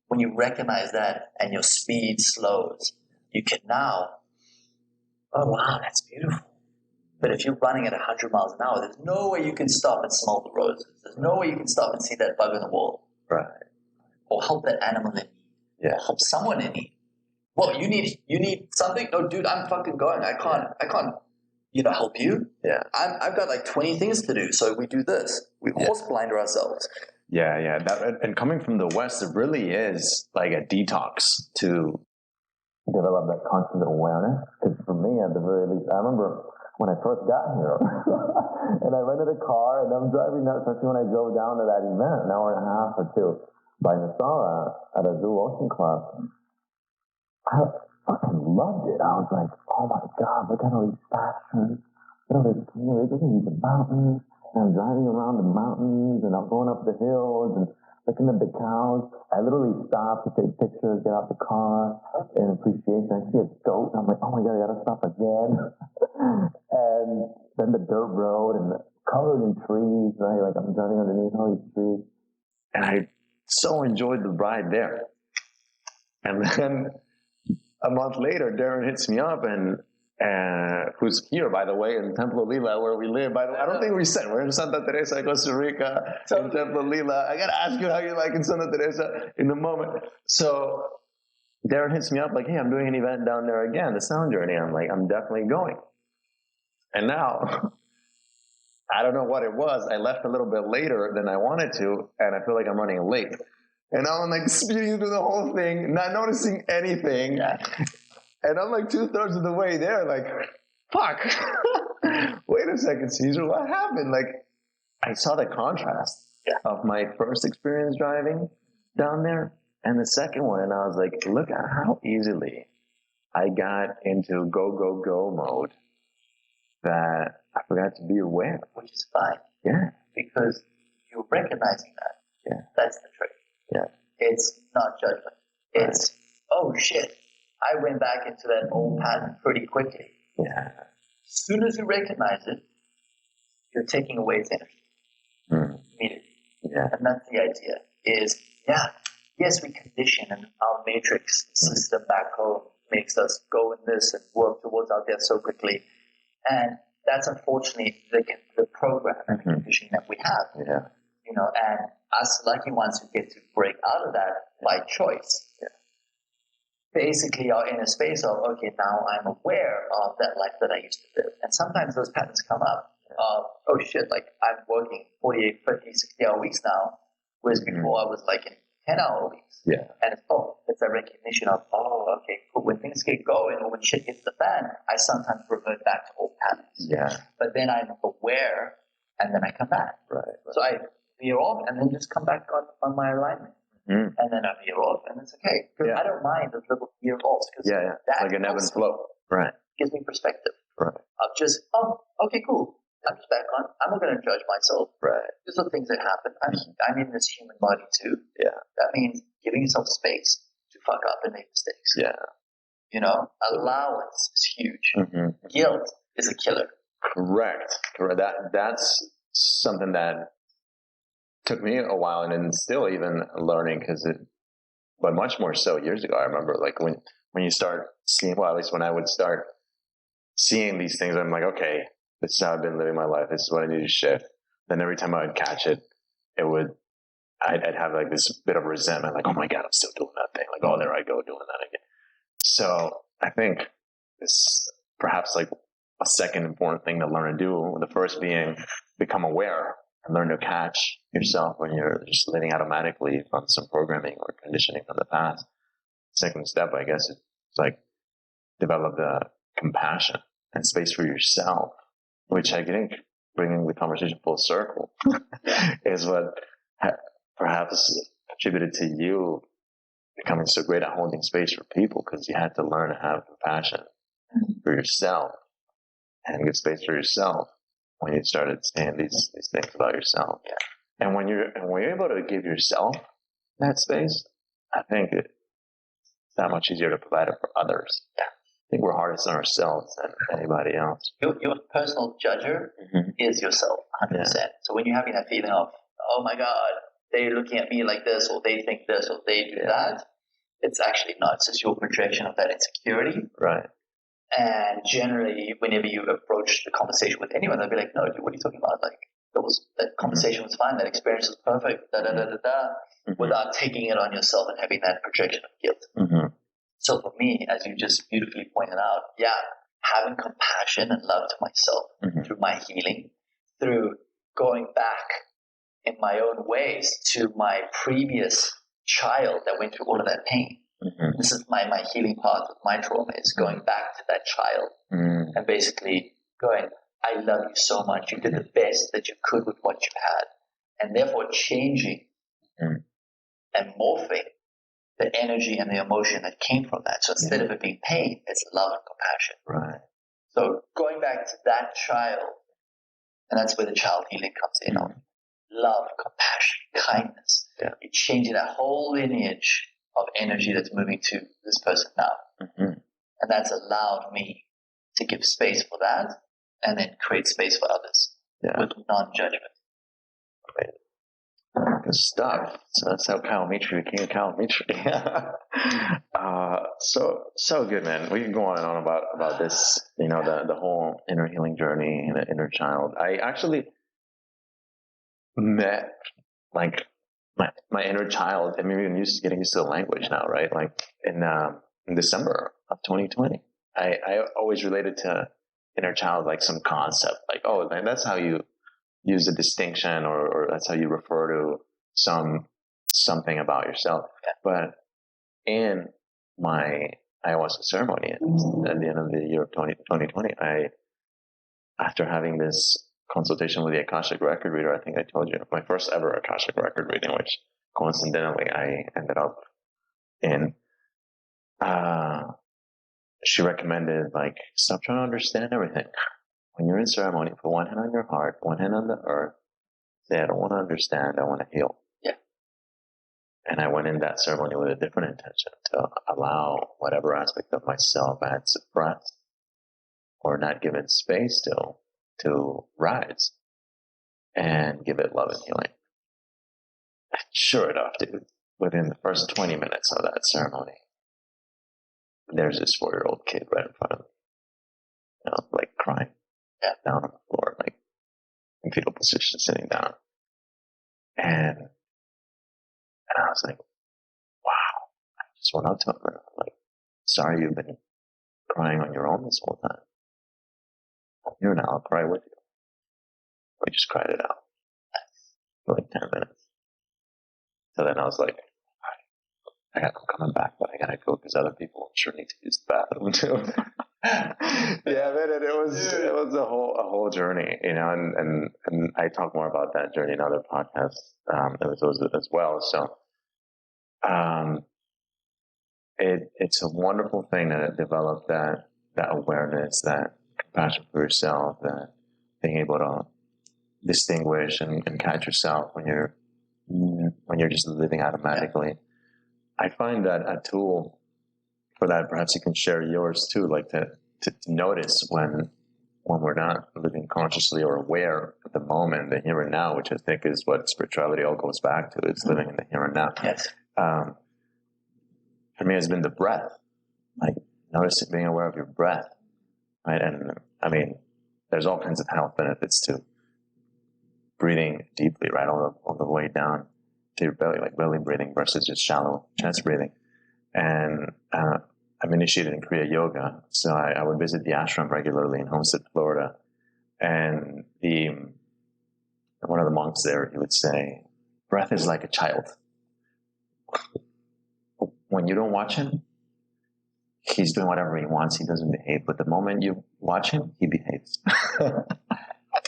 When you recognize that and your speed slows, you can now, oh, wow, that's beautiful. But if you're running at 100 miles an hour, there's no way you can stop and smell the roses. There's no way you can stop and see that bug on the wall. Right. Or help that animal in need. Yeah. Or help someone in need. Well, you need something? No, dude, I'm fucking going. I can't, help you. Yeah. I've got like 20 things to do. So we do this. We horse blinder ourselves. Yeah. And coming from the West, it really is like a detox to develop that constant awareness. Because for me, at the very least, I remember when I first got here and I rented a car and I'm driving down, especially when I drove down to that event, an hour and a half or two by Nasara at a Zoo Ocean Club. I fucking loved it. I was like, oh my God, look at all these pastures. Look at all these greenery. Look at these mountains. And I'm driving around the mountains, and I'm going up the hills, and looking at the cows. I literally stop to take pictures, get out the car, in appreciation. I see a goat, and I'm like, oh my God, I gotta stop again. And then the dirt road, and covered in trees, right? Like I'm driving underneath all these trees. And I so enjoyed the ride there. And then a month later, Darren hits me up, and who's here, by the way, in Templo Lila, where we live. By the way, I don't think we said we're in Santa Teresa, Costa Rica, in Templo Lila. I gotta ask you how you like in Santa Teresa in a moment. So Darren hits me up like, hey, I'm doing an event down there again, the Sound Journey. I'm like, I'm definitely going. And now, I don't know what it was. I left a little bit later than I wanted to, and I feel like I'm running late. And now I'm like speeding through the whole thing, not noticing anything. Yeah. And I'm like 2/3 of the way there, like, fuck. Wait a second, Caesar, what happened? Like, I saw the contrast of my first experience driving down there and the second one, and I was like, look at how easily I got into go, go, go mode that I forgot to be aware. Which is fine. Yeah. Because you're recognizing that. Yeah. That's the trick. Yeah. It's not judgment. It's, oh shit, I went back into that old pattern pretty quickly. Yeah. As soon as you recognize it, you're taking away its energy. Immediately. Yeah. And that's the idea. Is, yes, we condition, and our matrix system back home makes us go in this and work towards our death so quickly. And that's unfortunately the program and the conditioning that we have. Yeah. You know, and us lucky ones who get to break out of that by choice. Yeah. Basically are in a space of, okay, now I'm aware of that life that I used to live. And sometimes those patterns come up of, oh shit, like I'm working 48, 50, 60-hour weeks now, whereas before I was like in 10-hour weeks. Yeah. And it's a recognition of, okay, cool. When things get going or when shit hits the fan, I sometimes revert back to old patterns. Yeah. But then I'm aware, and then I come back. Right. So I veer off and then just come back on my alignment. And then I veer off, and it's okay. Because I don't mind those little veer offs. It's like an ebb and flow. Right. Gives me perspective. Right. Of just, okay, cool. I'm just back on. I'm not going to judge myself. Right. These are things that happen. I'm in this human body too. Yeah. That means giving yourself space to fuck up and make mistakes. Yeah. You know, allowance is huge. Guilt is a killer. Correct. That's something that took me a while, and then still even learning, but much more so years ago. I remember like when you start seeing, well, at least when I would start seeing these things, I'm like, okay, this is how I've been living my life. This is what I need to shift. Then every time I would catch it, I'd have like this bit of resentment, like, oh my God, I'm still doing that thing. Like, oh, there I go doing that again. So I think it's perhaps like a second important thing to learn to do. The first being become aware and learn to catch yourself when you're just living automatically from some programming or conditioning from the past. Second step, I guess, is like develop the compassion and space for yourself, which I think, bringing the conversation full circle, is what perhaps contributed to you becoming so great at holding space for people, because you had to learn to have compassion for yourself and give space for yourself when you started saying these things about yourself. Yeah. And when you're able to give yourself that space, I think it's that much easier to provide it for others. Yeah. I think we're hardest on ourselves than anybody else. Your personal judger is yourself, 100%. Yeah. So when you're having that feeling of, oh my God, they're looking at me like this, or they think this, or they do that, it's actually not. It's just your projection of that insecurity. Right. And generally, whenever you approach the conversation with anyone, they'll be like, no, dude, what are you talking about? Like, that conversation was fine, that experience was perfect, without taking it on yourself and having that projection of guilt. So for me, as you just beautifully pointed out, having compassion and love to myself through my healing, through going back in my own ways to my previous child that went through all of that pain. This is my healing part of my trauma, is going back to that child and basically going, I love you so much. You did the best that you could with what you had. And therefore changing and morphing the energy and the emotion that came from that. So instead of it being pain, it's love and compassion. Right. So going back to that child And that's where the child healing comes in of love, compassion, kindness. Yeah. It changes that whole lineage of energy that's moving to this person now. Mm-hmm. And that's allowed me to give space for that and then create space for others with non-judgment. Good stuff. So that's how Kyomitri became Kyomitri. So good, man. We can go on and on about this, the whole inner healing journey and the inner child. I actually met like my inner child. I mean, we're getting used to the language now, right? Like in December of 2020, I always related to inner child like some concept, like, oh, man, that's how you use a distinction, or that's how you refer to something about yourself. But in my ayahuasca ceremony at the end of the year of 2020, after having this consultation with the Akashic record reader, I think I told you, my first ever Akashic record reading, which coincidentally I ended up in, she recommended, like, stop trying to understand everything. When you're in ceremony, put one hand on your heart, one hand on the earth, say, I don't want to understand, I want to heal. Yeah. And I went in that ceremony with a different intention, to allow whatever aspect of myself I had suppressed or not given space to rise and give it love and healing. Sure enough, dude, within the first 20 minutes of that ceremony, there's this 4-year-old kid right in front of me, like crying down on the floor, like in fetal position, sitting down. And I was like, wow. I just went up to him and I'm like, sorry you've been crying on your own this whole time. I'm here now, I'll cry with you. We just cried it out for like 10 minutes. So then I was like, I'm coming back, but I gotta go because other people sure need to use the bathroom too. Yeah, man, it was a whole journey, and I talk more about that journey in other podcasts, as well. So, it's a wonderful thing that it developed that awareness, that compassion for yourself, that being able to distinguish and catch yourself when you're just living automatically. Yeah. I find that a tool for that, perhaps you can share yours too, like to notice when we're not living consciously or aware at the moment, the here and now, which I think is what spirituality all goes back to. It's living in the here and now. Yes. For me, it's been the breath, like noticing, being aware of your breath, right? And I mean, there's all kinds of health benefits to breathing deeply, right, all the way down to your belly, like belly breathing versus just shallow chest breathing. And I'm initiated in Kriya Yoga, so I would visit the ashram regularly in Homestead, Florida. And one of the monks there, he would say, breath is like a child. When you don't watch him, he's doing whatever he wants. He doesn't behave. But the moment you watch him, he behaves.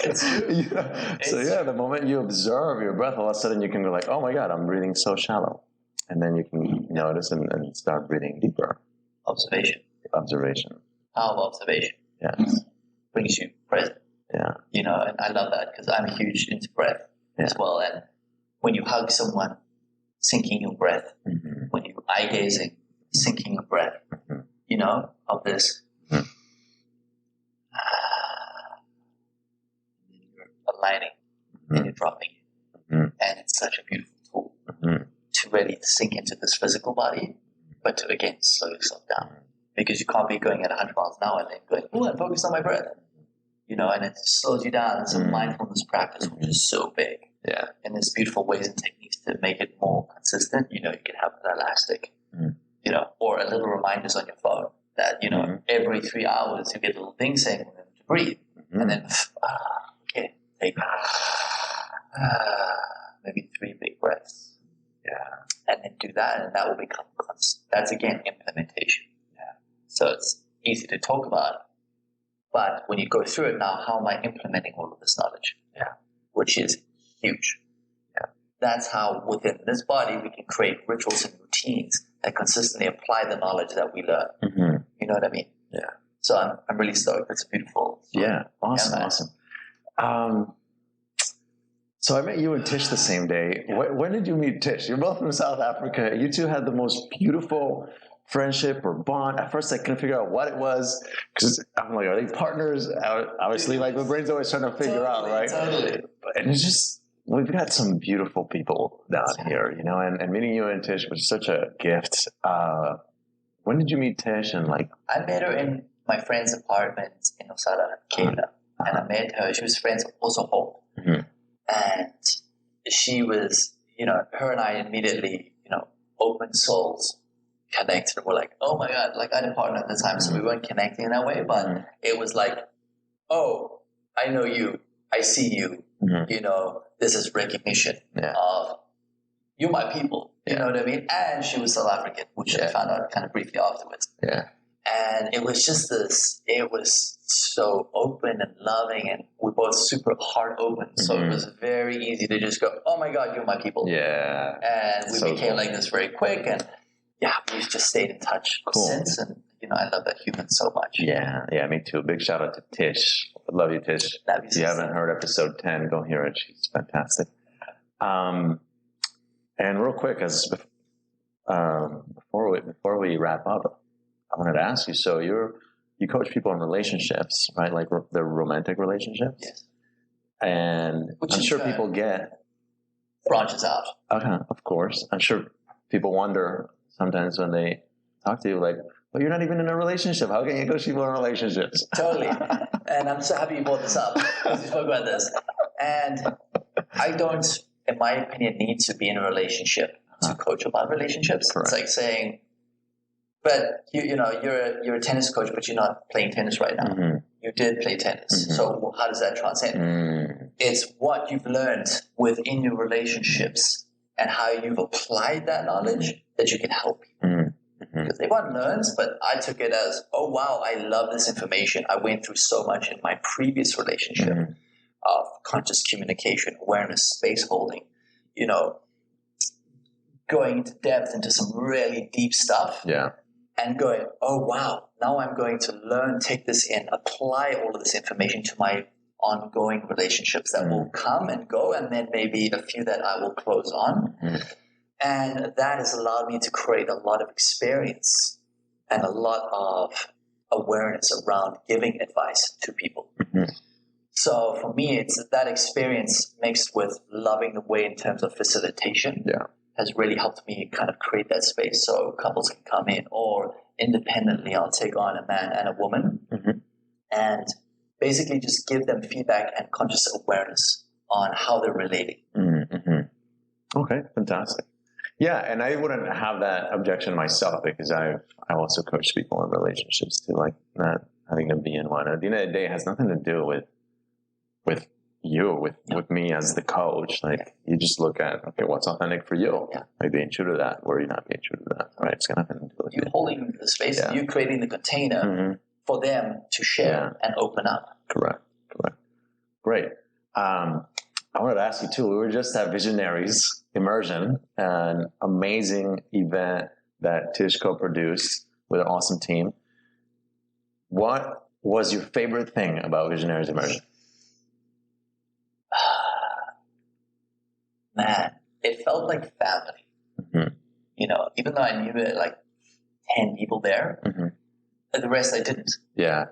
It's true. The moment you observe your breath, all of a sudden you can go like, oh my God, I'm breathing so shallow. And then you can notice and start breathing deeper. Observation. Power of observation. Yes. Brings you present. Yeah. And I love that because I'm huge into breath as well. And when you hug someone, syncing your breath. Mm-hmm. When you eye gazing, syncing your breath. Mm-hmm. Of this. Mm-hmm. You're aligning and you're dropping it. Mm-hmm. And it's such a beautiful tool to really sink into this physical body, but to again slow yourself down. Because you can't be going at 100 miles an hour and then going, oh, I'm focused on my breath. And it slows you down. It's a mindfulness practice, which is so big. Yeah. And there's beautiful ways and techniques to make it more consistent. You can have an elastic, or a little reminders on your phone that, every 3 hours you get a little thing saying to breathe. Mm-hmm. And then, okay, take maybe 3 big breaths. Yeah. And then do that, and that will become constant. That's, again, implementation. Yeah. So it's easy to talk about. But when you go through it now, how am I implementing all of this knowledge? Yeah. Which is huge. Yeah. That's how within this body we can create rituals and routines that consistently apply the knowledge that we learn. Mm-hmm. You know what I mean? Yeah. So I'm really stoked. It's beautiful. Yeah. Awesome. So I met you and Tish the same day. When did you meet Tish? You're both from South Africa. You two had the most beautiful friendship or bond. At first, I couldn't figure out what it was because I'm like, are they partners? Obviously, like my brain's always trying to figure out, right? Totally. And it's just, we've got some beautiful people down here, you know, and meeting you and Tish was such a gift. When did you meet Tish? And like, I met her in my friend's apartment in Osaka, Kenya. And I met her. She was friends with also Hope. Mm-hmm. And she was, you know, her and I immediately, you know, open souls connected. We're like, oh my God, like I had a partner at the time, so we weren't connecting in that way, but it was like, oh, I know you, I see you, you know, this is recognition of you're my people, you know what I mean? And she was South African, which I found out kind of briefly afterwards. Yeah. And it was just this, it was so open and loving, and we're both super heart open. So it was very easy to just go, oh my God, you're my people. Yeah. And we So became cool. like this very quick, and we've just stayed in touch since. And, you know, I love that human so much. Yeah, me too. Big shout out to Tish. I love you, Tish. If you haven't heard episode 10, go hear it. She's fantastic. And real quick, before we wrap up, I wanted to ask you. So you coach people in relationships, right? Like their romantic relationships. Yes. And Which I'm sure people get branches out. Okay, of course. I'm sure people wonder sometimes when they talk to you, like, well, you're not even in a relationship. How can you coach people in relationships? Totally. And I'm so happy you brought this up because we spoke about this. And I don't, in my opinion, need to be in a relationship to coach about relationships. Correct. It's like saying, but you know, you're a tennis coach, but you're not playing tennis right now. Mm-hmm. You did play tennis. So how does that transcend? It's what you've learned within your relationships and how you've applied that knowledge that you can help people. Because everyone learns, but I took it as, oh wow, I love this information. I went through so much in my previous relationship of conscious communication, awareness, space holding, you know, going into depth into some really deep stuff. Yeah. And going, oh wow, now I'm going to learn, take this in, apply all of this information to my ongoing relationships that will come and go, and then maybe a few that I will close on. And that has allowed me to create a lot of experience and a lot of awareness around giving advice to people. So for me, it's that experience mixed with loving the way in terms of facilitation. Has really helped me kind of create that space so couples can come in, or independently I'll take on a man and a woman and basically just give them feedback and conscious awareness on how they're relating. Okay, fantastic. Yeah, and I wouldn't have that objection myself because I also coach people in relationships too, like not having to be in one. At the end of the day, it has nothing to do with me as the coach. Like you just look at, okay, what's authentic for you? Like being true to that, or you're not being true to that, right? It's got nothing to do with you holding the space, and you creating the container for them to share and open up. Correct. Great. I wanted to ask you too, we were just at Visionaries Immersion, an amazing event that Tish co-produced with an awesome team. What was your favorite thing about Visionaries Immersion? Man, it felt like family. You know, even though I knew it like 10 people there, but the rest I didn't. Yeah.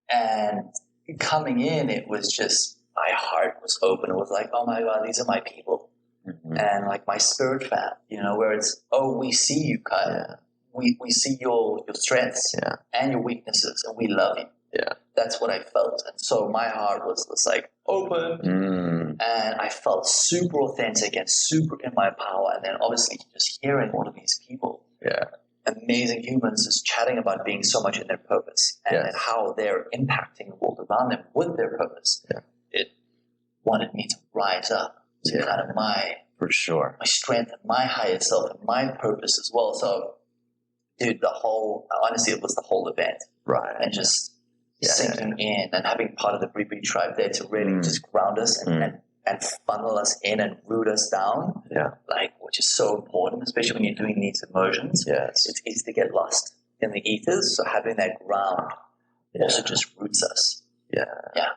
And coming in, it was just, my heart was open. It was like, oh my God, these are my people. And like my spirit fam, you know, where it's, oh, we see you, Kyle. We see your strengths and your weaknesses, and we love you. That's what I felt. And so my heart was like open, and I felt super authentic and super in my power. And then obviously just hearing all of these people, amazing humans, just chatting about being so much in their purpose and how they're impacting the world around them with their purpose. It wanted me to rise up to kind of my strength and my higher self and my purpose as well. So, dude, honestly, it was the whole event, and just sinking in and having part of the Briefly tribe there to really just ground us and funnel us in and root us down, like, which is so important, especially when you're doing these immersions. It's easy to get lost in the ethers, so having that ground also just roots us.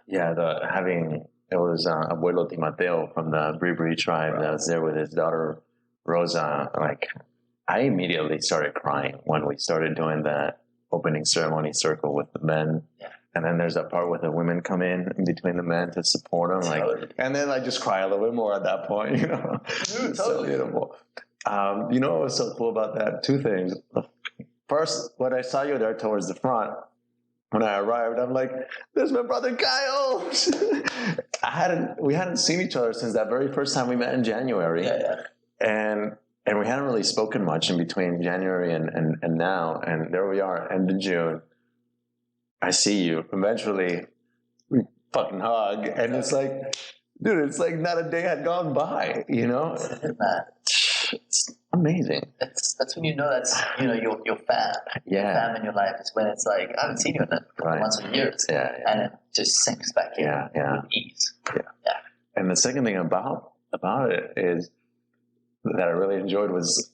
Having it was Abuelo Timateo from the Bribri tribe that was there with his daughter Rosa. Like, I immediately started crying when we started doing that opening ceremony circle with the men. Yeah. And then there's that part where the women come in between the men to support them. Like, Totally. and then I just cry a little bit more at that point, you know. It's so beautiful. You know what was so cool about that? Two things. First, when I saw you there towards the front, when I arrived, I'm like, "There's my brother Kyle." We hadn't seen each other since that very first time we met in January. Yeah. And we hadn't really spoken much in between January and now. And there we are, end of June. I see you. Eventually, we fucking hug. And it's like, dude, it's like not a day had gone by, you know? It's amazing. That's when you know that's, you know, your fam. Yeah. Your fam in your life is when it's like, I haven't seen you in a couple months or years. Yeah. And it just sinks back in with ease. Yeah. And the second thing about it is that I really enjoyed was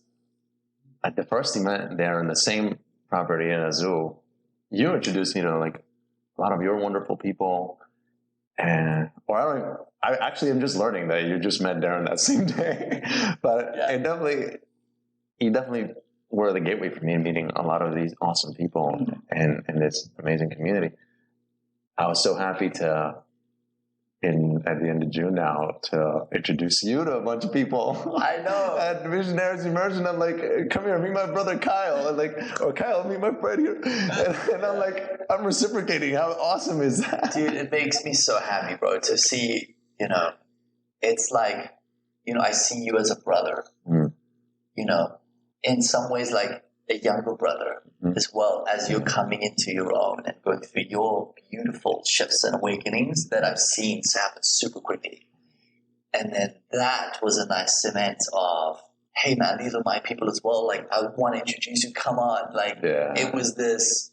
at the first event there in the same property in Azul, you introduced me to like a lot of your wonderful people. And, I actually am just learning that you just met Darren that same day. But you definitely were the gateway for me in meeting a lot of these awesome people and this amazing community. I was so happy at the end of June now to introduce you to a bunch of people. I know. At Visionaries Immersion, I'm like, come here, meet my brother Kyle. And like, or Kyle, meet my friend here. And I'm like, I'm reciprocating. How awesome is that? Dude, it makes me so happy, bro, to see, you know, it's like, you know, I see you as a brother, you know, in some ways like a younger brother, as well as you're coming into your own and going through your beautiful shifts and awakenings that I've seen happen super quickly. And then that was a nice cement of, hey man, these are my people as well. Like, I want to introduce you. Come on. Like, it was this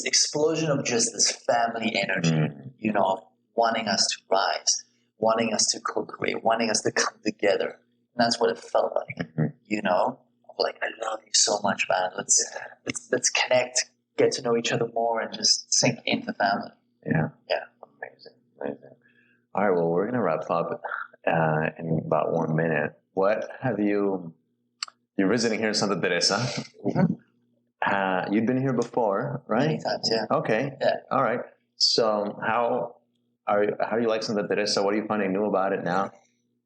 explosion of just this family energy, you know, of wanting us to rise, wanting us to co-create, wanting us to come together. And that's what it felt like, you know? Like, I love you so much, man. Let's connect, get to know each other more, and just sink into family. Yeah. Amazing. All right, well, we're gonna wrap up in about 1 minute. What have you're visiting here in Santa Teresa? You'd been here before, right? Many times, yeah. Okay. Yeah. All right. So how do you like Santa Teresa? What are you finding new about it now?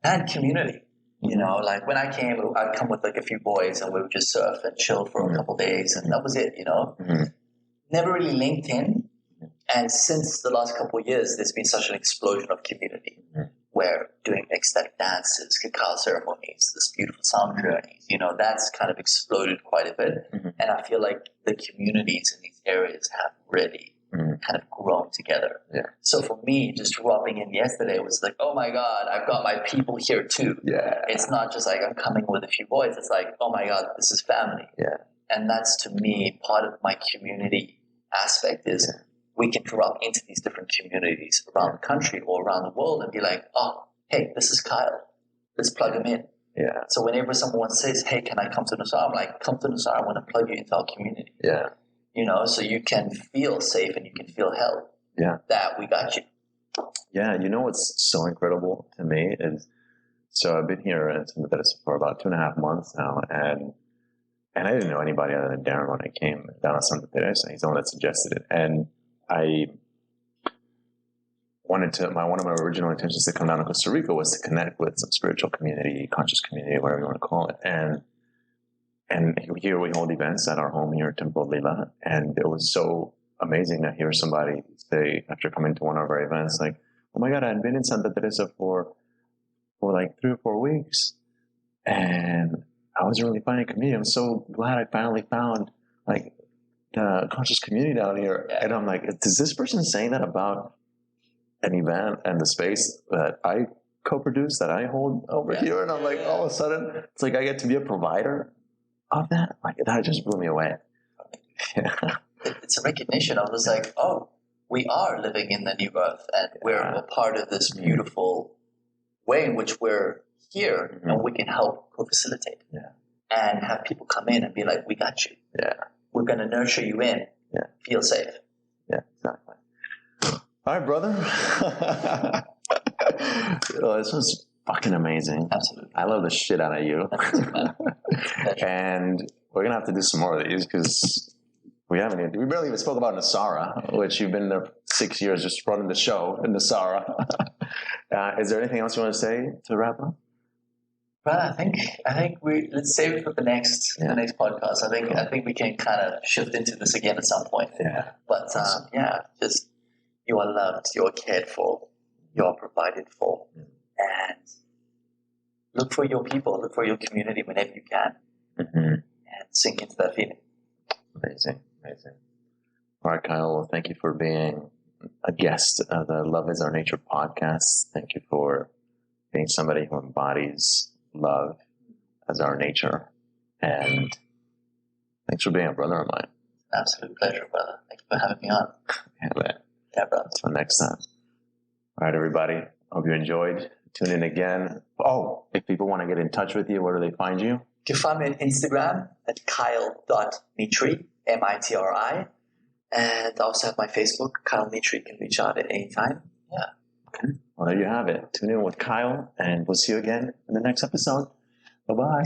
And community. You know, like when I came, I'd come with like a few boys and we would just surf and chill for a couple of days, and that was it, you know. Never really linked in. And since the last couple of years, there's been such an explosion of community where doing ecstatic dances, cacao ceremonies, this beautiful sound journeys, you know, that's kind of exploded quite a bit. And I feel like the communities in these areas have really kind of grown together. Yeah. So for me, just dropping in yesterday was like, oh my God, I've got my people here too. Yeah. It's not just like I'm coming with a few boys. It's like, oh my God, this is family. Yeah. And that's, to me, part of my community aspect is we can drop into these different communities around the country or around the world and be like, oh, hey, this is Kyle. Let's plug him in. Yeah. So whenever someone says, hey, can I come to Nusar? I'm like, come to Nusar. I want to plug you into our community. Yeah. You know, so you can feel safe and you can feel held. Yeah. That we got you. Yeah. You know what's so incredible to me is, so I've been here in Santa Teresa for about 2.5 months now, and I didn't know anybody other than Darren when I came down to Santa Teresa. He's the one that suggested it. And I wanted to, one of my original intentions to come down to Costa Rica was to connect with some spiritual community, conscious community, whatever you want to call it. And here we hold events at our home here at Temple Lila. And it was so amazing to hear somebody say, after coming to one of our events, like, oh my God, I'd been in Santa Teresa for like 3 or 4 weeks. And I wasn't really finding community. I'm so glad I finally found like the conscious community down here. And I'm like, is this person saying that about an event and the space that I co-produce, that I hold over here? And I'm like, all of a sudden, it's like I get to be a provider of that. Like, that just blew me away. It's a recognition. I was like, oh, we are living in the new earth, and we're a part of this beautiful way in which we're here, and we can help co-facilitate. And have people come in and be like, we got you. We're going to nurture you in. Feel safe. Exactly. All right, brother. Oh, this was fucking amazing. Absolutely. I love the shit out of you. And we're gonna have to do some more of these because we barely even spoke about Nasara, which you've been there 6 years just running the show in Nasara. Is there anything else you want to say to wrap up? Well, I think let's save it for the next podcast. I think we can kind of shift into this again at some point. Yeah. But just you are loved, you are cared for, you are provided for, and look for your people, look for your community whenever you can, and sink into that feeling. Amazing. All right, Kyle. Well, thank you for being a guest of the Love Is Our Nature podcast. Thank you for being somebody who embodies love as our nature. And thanks for being a brother of mine. Absolute pleasure, brother. Thank you for having me on. Yeah, man. Yeah, brother. Until next time. All right, everybody. Hope you enjoyed. Tune in again. Oh, if people want to get in touch with you, where do they find you? You can find me on Instagram at kyle.mitri, Mitri. And I also have my Facebook, Kyle Mitri. You can reach out at any time. Yeah. Okay. Well, there you have it. Tune in with Kyle, and we'll see you again in the next episode. Bye-bye.